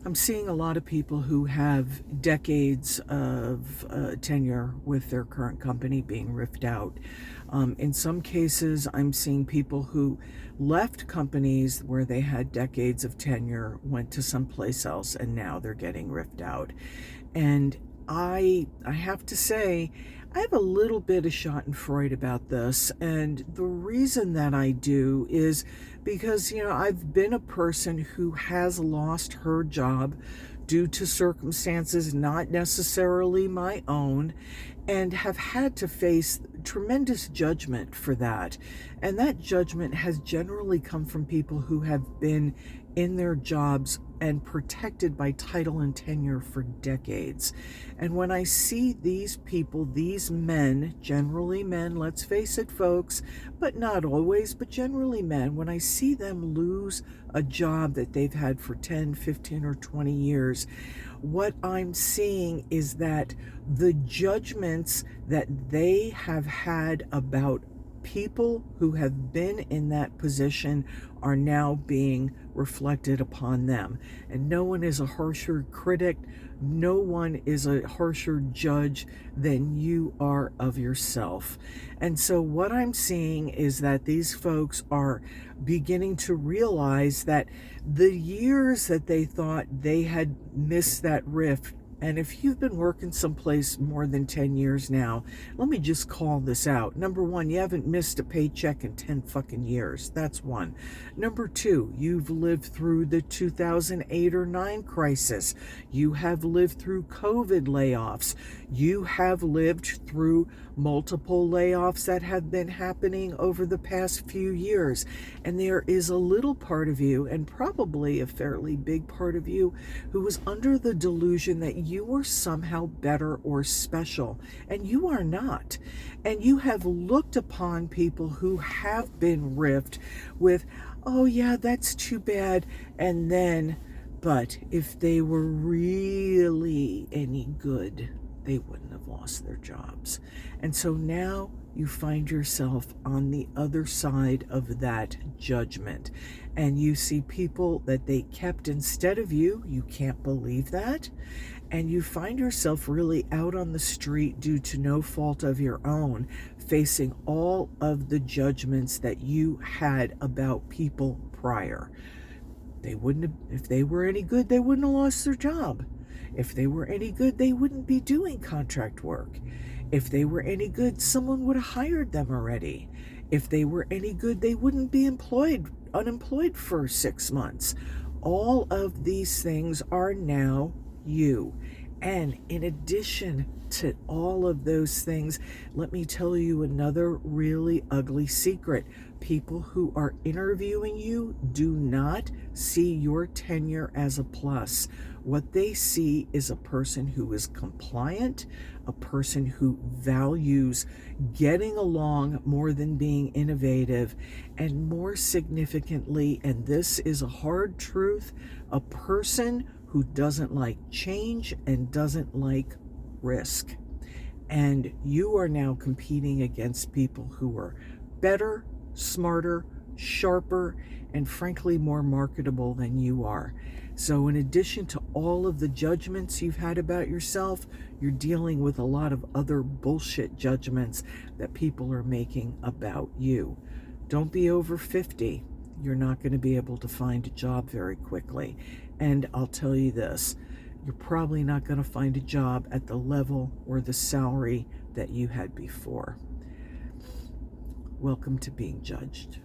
I'm seeing a lot of people who have decades of tenure with their current company being ripped out. In some cases, I'm seeing people who left companies where they had decades of tenure, went to someplace else, and now they're getting ripped out. And I have to say, I have a little bit of Schadenfreude about this. And the reason that I do is because, I've been a person who has lost her job due to circumstances not necessarily my own, and have had to face tremendous judgment for that. And that judgment has generally come from people who have been in their jobs and protected by title and tenure for decades. And when I see these people, these men, generally men, let's face it, folks, but not always, but generally men, when I see them lose a job that they've had for 10, 15, or 20 years, what I'm seeing is that the judgments that they have had about people who have been in that position are now being reflected upon them. And no one is a harsher critic, no one is a harsher judge than you are of yourself. And so what I'm seeing is that these folks are beginning to realize that the years that they thought they had missed that rift. And if you've been working someplace more than 10 years now, let me just call this out. Number one, you haven't missed a paycheck in 10 fucking years. That's one. Number two, you've lived through the 2008 or 9 crisis. You have lived through COVID layoffs. You have lived through multiple layoffs that have been happening over the past few years. And there is a little part of you, and probably a fairly big part of you, who was under the delusion that you were somehow better or special, and you are not. And you have looked upon people who have been ripped with, oh yeah, that's too bad, and then, but if they were really any good, they wouldn't have lost their jobs. And so now you find yourself on the other side of that judgment, and you see people that they kept instead of you. You can't believe that. And you find yourself really out on the street due to no fault of your own, facing all of the judgments that you had about people prior. They wouldn't have, if they were any good, they wouldn't have lost their job. If they were any good, they wouldn't be doing contract work. If they were any good, someone would have hired them already. If they were any good, they wouldn't be unemployed for 6 months. All of these things are now you. And in addition to all of those things, let me tell you another really ugly secret. People who are interviewing you do not see your tenure as a plus. What they see is a person who is compliant, a person who values getting along more than being innovative, and more significantly, and this is a hard truth, a person who doesn't like change and doesn't like risk. And you are now competing against people who are better, smarter, sharper, and frankly more marketable than you are. So in addition to all of the judgments you've had about yourself, you're dealing with a lot of other bullshit judgments that people are making about you. Don't be over 50. You're not going to be able to find a job very quickly. And I'll tell you this, you're probably not going to find a job at the level or the salary that you had before. Welcome to being judged.